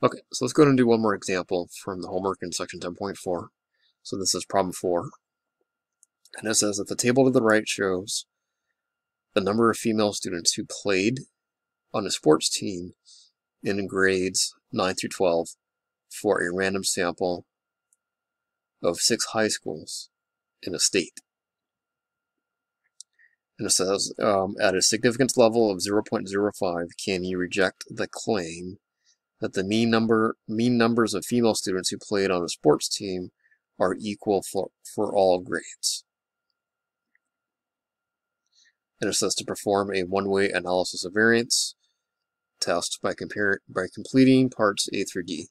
Okay, so let's go ahead and do one more example from the homework in section 10.4. So this is problem 4. And it says that the table to the right shows the number of female students who played on a sports team in grades 9 through 12 for a random sample of 6 high schools in a state. And it says, at a significance level of 0.05, can you reject the claim that the mean numbers of female students who played on a sports team are equal for all grades? And it says to perform a one-way analysis of variance test by completing parts A through D.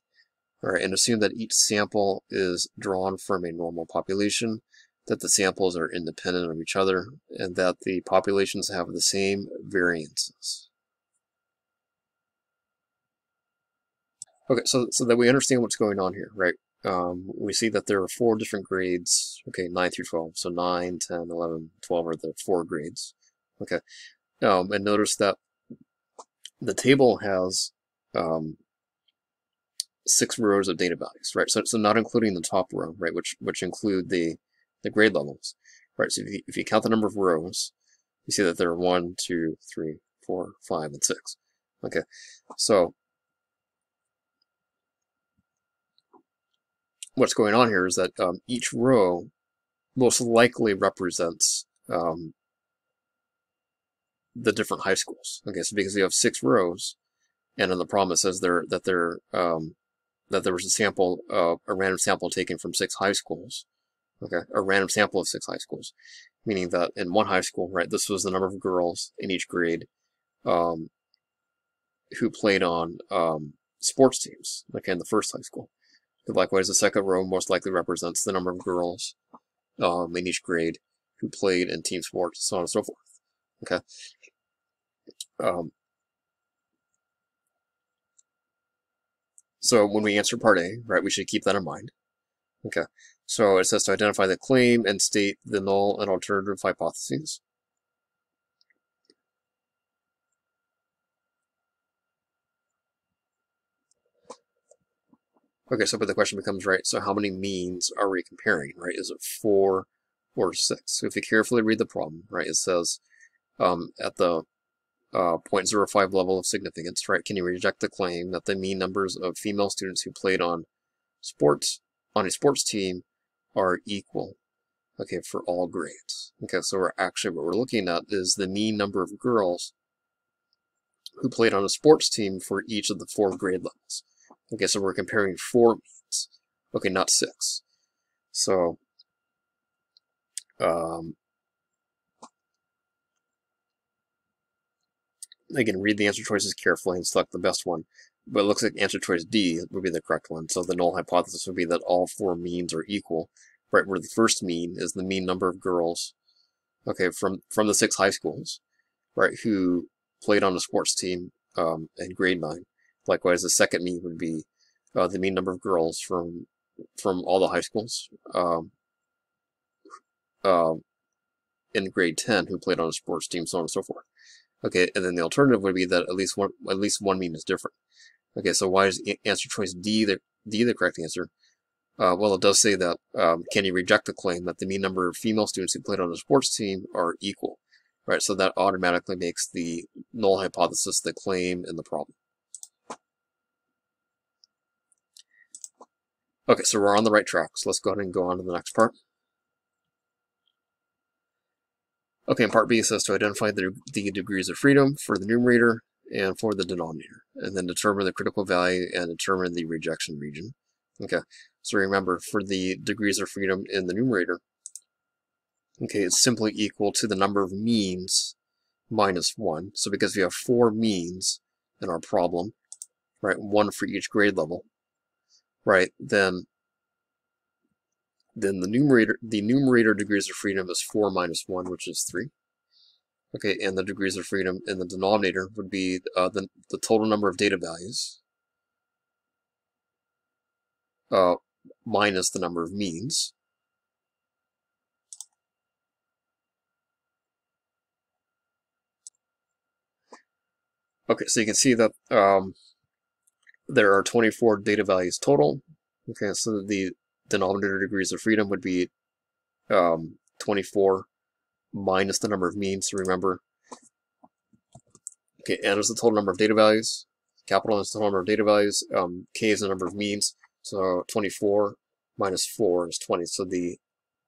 All right, and assume that each sample is drawn from a normal population, that the samples are independent of each other, and that the populations have the same variances. Okay, so that we understand what's going on here, right? We see that there are 4 different grades, okay, 9 through 12. So 9, 10, 11, 12 are the 4 grades. Okay, and notice that the table has 6 rows of data values, right? So not including the top row, right, which include the grade levels, right? So if you count the number of rows, you see that there are 1, 2, 3, 4, 5, and 6. Okay, so what's going on here is that each row most likely represents the different high schools. Okay, so because you have 6 rows, and in the problem it says that there was a random sample taken from 6 high schools. Okay, a random sample of 6 high schools, meaning that in one high school, right, this was the number of girls in each grade who played on sports teams, okay, in the first high school. But likewise, the second row most likely represents the number of girls in each grade who played in team sports, so on and so forth. Okay. So when we answer part A, right, we should keep that in mind. Okay. So it says to identify the claim and state the null and alternative hypotheses. Okay, but the question becomes, right, so how many means are we comparing, right? Is it 4 or 6? So if you carefully read the problem, right, it says at the 0.05 level of significance, right, can you reject the claim that the mean numbers of female students who played on a sports team are equal, okay, for all grades? Okay, so what we're looking at is the mean number of girls who played on a sports team for each of the 4 grade levels. Okay, so we're comparing 4 means, okay, not 6. So, again, read the answer choices carefully and select the best one. But it looks like answer choice D would be the correct one. So the null hypothesis would be that all 4 means are equal, right? Where the first mean is the mean number of girls, okay, from the 6 high schools, right, who played on a sports team in grade 9. Likewise, the second mean would be the mean number of girls from all the high schools in grade 10 who played on a sports team, so on and so forth. Okay, and then the alternative would be that at least one mean is different. Okay, so why is answer choice D the correct answer? Well, it does say that can you reject the claim that the mean number of female students who played on a sports team are equal, right? So that automatically makes the null hypothesis the claim in the problem. Okay, so we're on the right track. So let's go ahead and go on to the next part. Okay, in part B, it says to identify the degrees of freedom for the numerator and for the denominator, and then determine the critical value and determine the rejection region. Okay, so remember, for the degrees of freedom in the numerator, okay, it's simply equal to the number of means minus 1. So because we have 4 means in our problem, right, 1 for each grade level, right, then the numerator degrees of freedom is 4 minus 1, which is 3. Okay, and the degrees of freedom in the denominator would be the total number of data values minus the number of means. Okay, so you can see that there are 24 data values total. Okay, so the denominator degrees of freedom would be 24 minus the number of means. So remember, okay, n is the total number of data values, capital N is the total number of data values, k is the number of means, so 24 minus 4 is 20. So the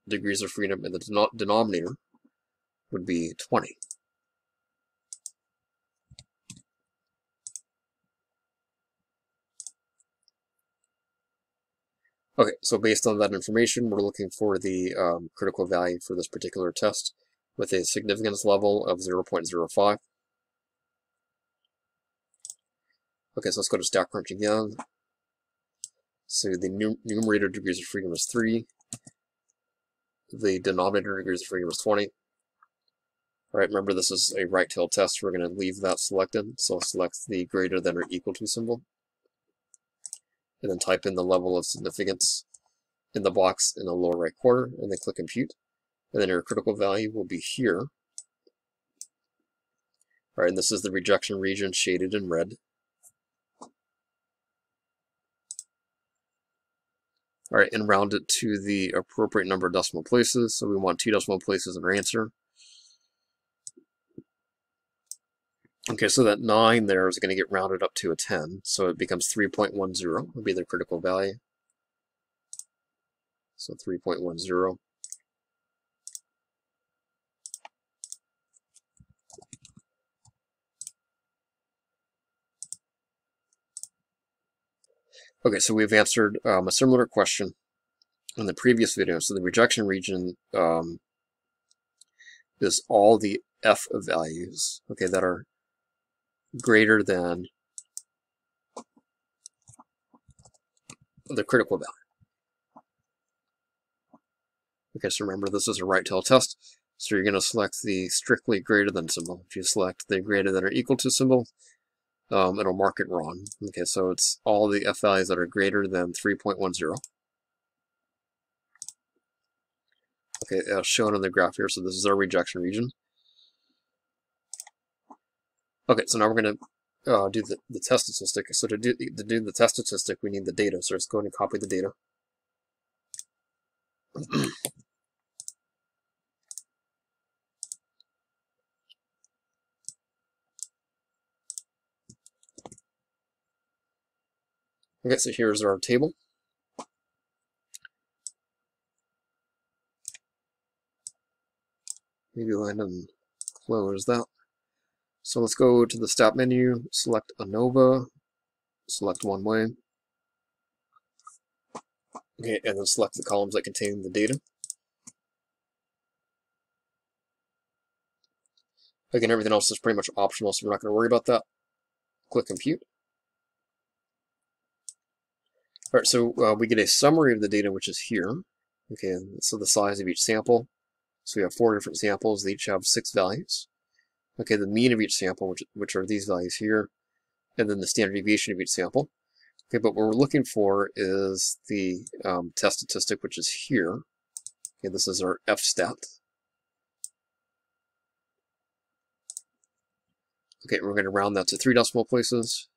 degrees of freedom in the denominator would be 20. Okay, so based on that information, we're looking for the critical value for this particular test with a significance level of 0.05. Okay, so let's go to StatCrunch again. So the numerator degrees of freedom is 3. The denominator degrees of freedom is 20. All right, remember this is a right-tailed test. We're going to leave that selected. So select the greater than or equal to symbol. And then type in the level of significance in the box in the lower right corner, and then click compute. And then your critical value will be here. All right, and this is the rejection region shaded in red. All right, and round it to the appropriate number of decimal places. So we want 2 decimal places in our answer. Okay, so that 9 there is going to get rounded up to a 10, so it becomes 3.10 would be the critical value. So 3.10. Okay, so we've answered a similar question in the previous video. So the rejection region is all the F values, okay, that are greater than the critical value. Okay, so remember this is a right-tailed test, so you're going to select the strictly greater than symbol. If you select the greater than or equal to symbol, it'll mark it wrong. Okay, so it's all the F values that are greater than 3.10. Okay, as shown in the graph here, so this is our rejection region. Okay, so now we're going to do the test statistic. So to do the test statistic, we need the data. So let's go ahead and copy the data. Okay, so here's our table. Maybe go ahead and close that. So let's go to the Stat menu, select ANOVA, select one way. Okay, and then select the columns that contain the data. Again, everything else is pretty much optional, so we're not going to worry about that. Click Compute. All right, so we get a summary of the data, which is here. Okay, so the size of each sample. So we have 4 different samples. They each have 6 values. Okay, the mean of each sample, which are these values here, and then the standard deviation of each sample. Okay, but what we're looking for is the test statistic, which is here. Okay, this is our F-stat. Okay, we're going to round that to 3 decimal places.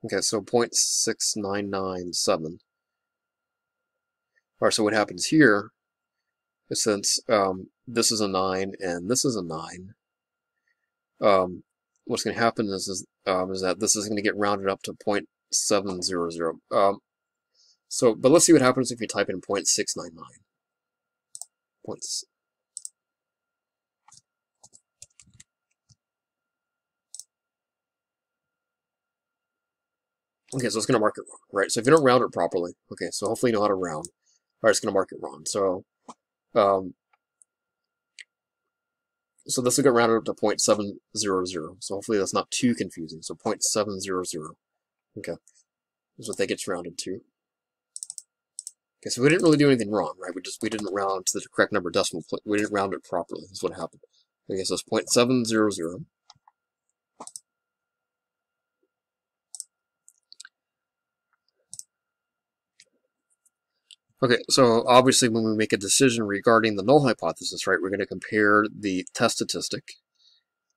Okay, so 0.6997. All right, so what happens here is since this is a 9 and this is a 9, what's going to happen is that this is going to get rounded up to 0.700. But let's see what happens if you type in 0.699. Okay, so it's going to mark it wrong, right? So if you don't round it properly, okay, so hopefully you know how to round. All right, it's going to mark it wrong. So, so this will get rounded up to 0.700. So hopefully that's not too confusing. So 0.700. Okay, is what that gets rounded to. Okay, so we didn't really do anything wrong, right? We didn't round to the correct number of decimal place. We didn't round it properly. That's what happened. Okay, so it's 0.700. Okay, so obviously when we make a decision regarding the null hypothesis, right, we're going to compare the test statistic,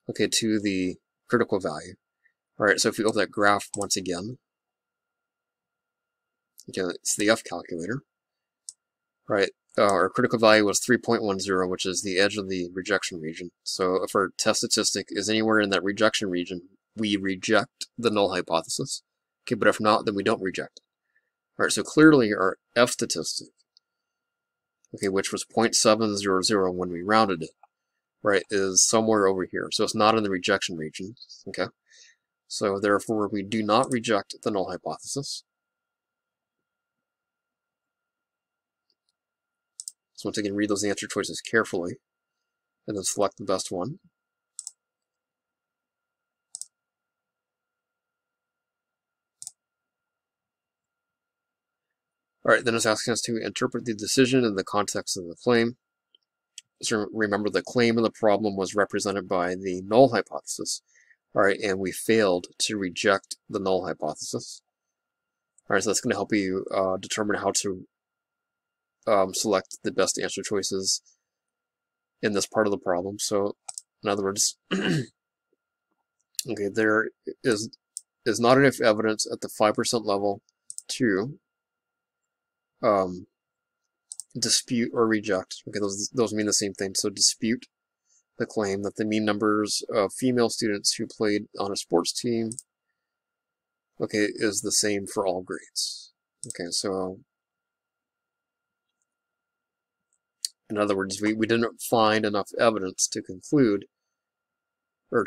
okay, to the critical value. All right, so if we open that graph once again, okay, it's the F calculator, right? Our critical value was 3.10, which is the edge of the rejection region. So if our test statistic is anywhere in that rejection region, we reject the null hypothesis. Okay, but if not, then we don't reject it. All right, so clearly our F statistic, okay, which was 0.700 when we rounded it, right, is somewhere over here. So it's not in the rejection region, okay? So therefore, we do not reject the null hypothesis. So once again, read those answer choices carefully, and then select the best one. All right, then it's asking us to interpret the decision in the context of the claim. So remember, the claim of the problem was represented by the null hypothesis. All right, and we failed to reject the null hypothesis. All right, so that's going to help you determine how to select the best answer choices in this part of the problem. So, in other words, okay, there is not enough evidence at the 5% level to dispute or reject. Okay, those mean the same thing. So dispute the claim that the mean numbers of female students who played on a sports team, okay, is the same for all grades. Okay, so in other words, we didn't find enough evidence to conclude or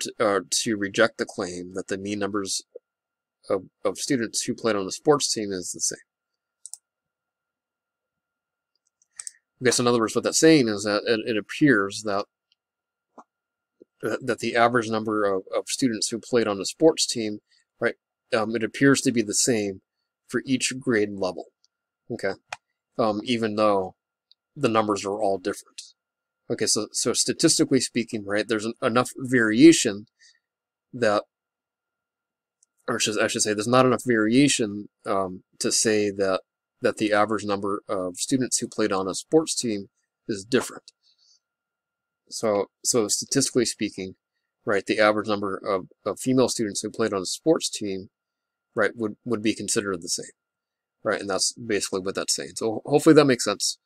to reject the claim that the mean numbers of students who played on a sports team is the same. Okay, so in other words, what that's saying is that it appears that the average number of students who played on a sports team, right, it appears to be the same for each grade level. Okay, even though the numbers are all different. Okay, so statistically speaking, right, there's enough variation that, or I should say, there's not enough variation to say that the average number of students who played on a sports team is different. So statistically speaking, right, the average number of female students who played on a sports team, right, would be considered the same, right, and that's basically what that's saying. So hopefully that makes sense.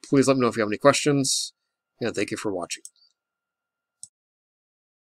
Please let me know if you have any questions, and thank you for watching.